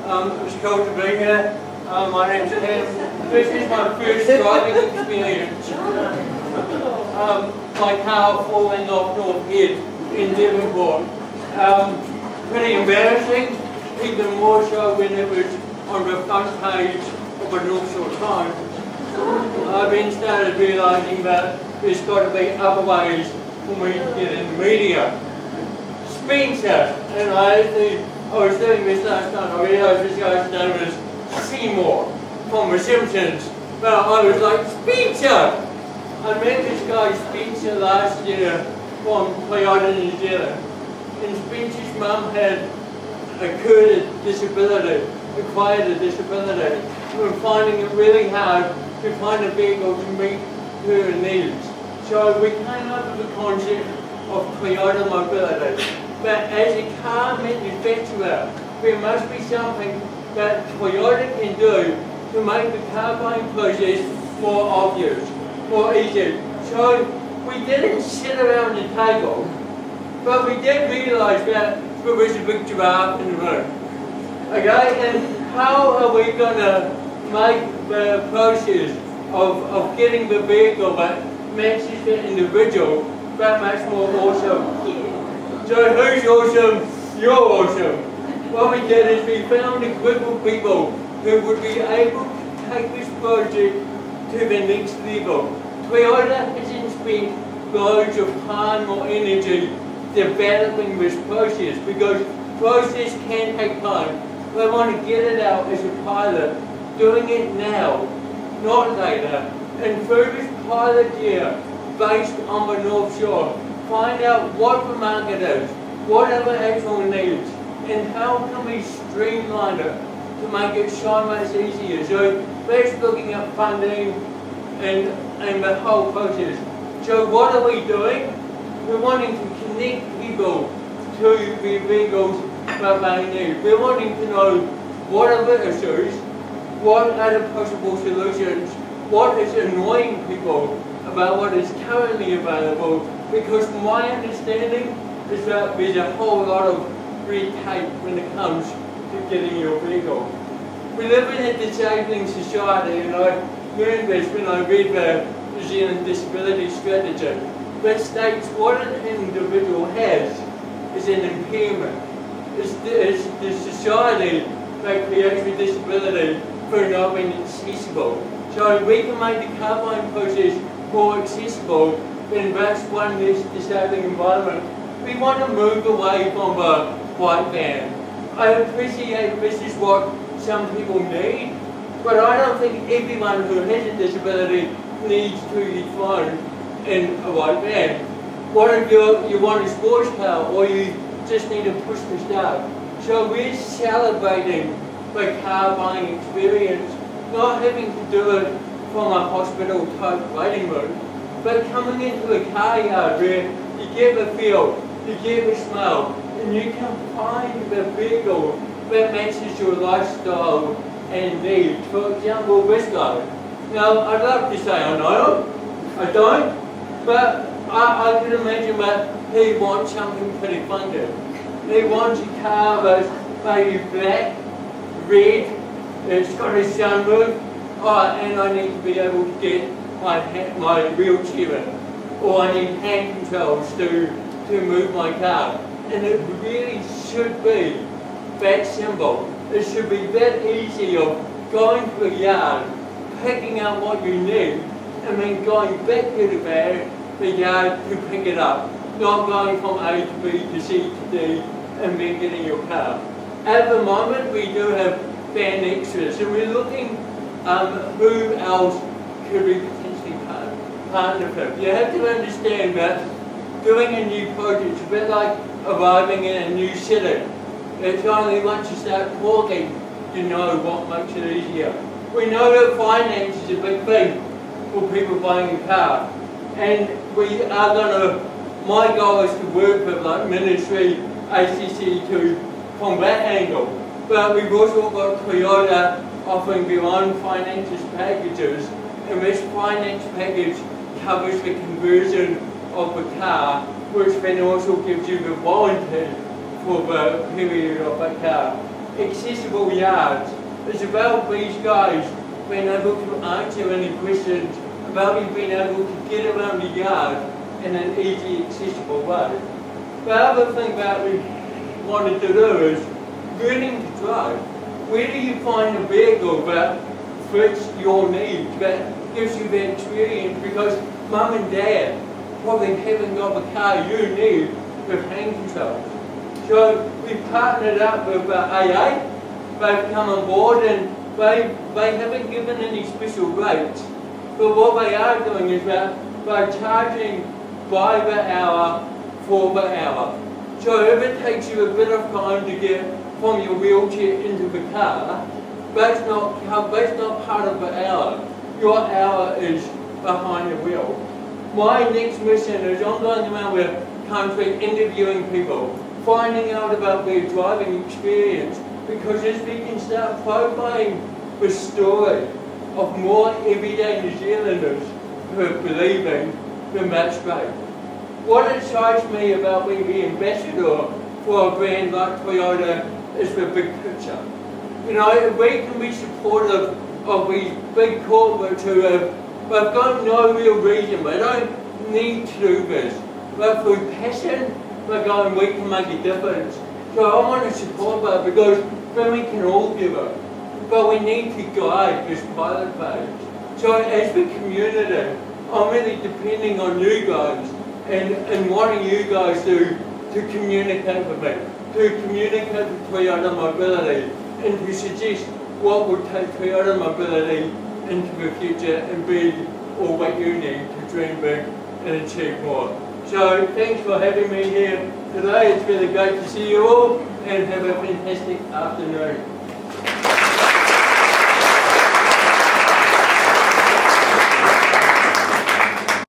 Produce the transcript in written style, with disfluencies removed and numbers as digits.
It's cool to be here. My name's Cam. This is my first driving experience. My car falling off North Head in Devonport. Pretty embarrassing, even more so when it was on the front page of a North Shore Times. I've then started realising that there's got to be other ways for me to get in the media. Spencer, and I was doing this last night, I realised this guy's name was Seymour from The Simpsons, but I was like, Spencer! I met this guy Spencer last year from Toyota, New Zealand, and Spencer's mum had acquired a disability. We were finding it really hard to find a vehicle to meet her needs. So we came up with the concept of Toyota mobility. But as a car manufacturer, there must be something that Toyota can do to make the car buying process more obvious, more easy. So we didn't sit around the table, but we did realise that there was a big giraffe in the room. Okay, and how are we going to make the process of getting the vehicle that matches the individual that much more awesome? So who's awesome? You're awesome. What we did is we found a group of people who would be able to take this project to the next level. Toyota hasn't spent loads of time or energy developing this process because process can take time. They want to get it out as a pilot, doing it now, not later. And through this pilot year, based on the North Shore, find out what the market is, what are the actual needs, and how can we streamline it to make it so much easier. So that's looking at funding and the whole process. So what are we doing? We're wanting to connect people to the vehicles that they need. We're wanting to know what are the issues, what are the possible solutions, what is annoying people about what is currently available, because my understanding is that there's a whole lot of red tape when it comes to getting your vehicle. We live in a disabling society, and I learned this when I read the New Zealand Disability Strategy, that states what an individual has is an impairment. It's the society that creates the disability for not being accessible. So we can make the car buying process more accessible, then that's one less disabling environment. We want to move away from the white van. I appreciate this is what some people need, but I don't think everyone who has a disability needs to be flown in a white van. What if you want a sports car or you just need a push to start? So we're celebrating the car buying experience, not having to do it from a hospital type waiting room, but coming into a car yard where you get the feel, you get the smell, and you can find the vehicle that matches your lifestyle and needs. For example, this guy. Now, I'd love to say I know him, I don't, but I can imagine that he wants something pretty funky. He wants a car that's maybe black, red, it's got a sunroof, and I need to be able to get my wheelchair in, or I need hand controls to move my car. And it really should be that simple. It should be that easy of going to a yard, picking up what you need, and then going back to the yard to pick it up. Not going from A to B to C to D and then getting your car. At the moment we do have van extras, and we're looking who else could we potentially partner with. You have to understand that doing a new project is a bit like arriving in a new city. It's only once you start talking, you know what makes it easier. We know that finance is a big thing for people buying a car, and we are going to, my goal is to work with like Ministry, ACC from that angle. But we've also got Toyota offering their own finance packages, and this finance package covers the conversion of the car, which then also gives you the warranty for the period of the car. accessible yards. It's about these guys being able to answer any questions, about you being able to get around the yard in an easy, accessible way. The other thing that we wanted to do is learning to drive. Where do you find a vehicle that fits your needs, that gives you the experience? Because mum and dad probably haven't got the car you need with hand controls. So we partnered up with AA. They've come on board and they haven't given any special rates. But what they are doing is that they're charging by the hour for the hour. So if it takes you a bit of time to get from your wheelchair into the car, that's not part of the hour. Your hour is behind the wheel. My next mission is I'm going around the country interviewing people, finding out about their driving experience, because as we can start profiling the story of more everyday New Zealanders who are believing, then that's great. What excites me about being the ambassador for a brand like Toyota is the big picture. You know, if we can be supportive of these big corporates who they've got no real reason, they don't need to do this, but through passion, they're going, we can make a difference. So I want to support that because then we can all give it. But we need to guide this pilot phase. So as the community, I'm really depending on you guys and wanting you guys to communicate with me, to communicate with Toyota Mobility and to suggest what would take Toyota Mobility into the future and be all what you need to dream big and achieve more. So thanks for having me here today. It's really great to see you all and have a fantastic afternoon.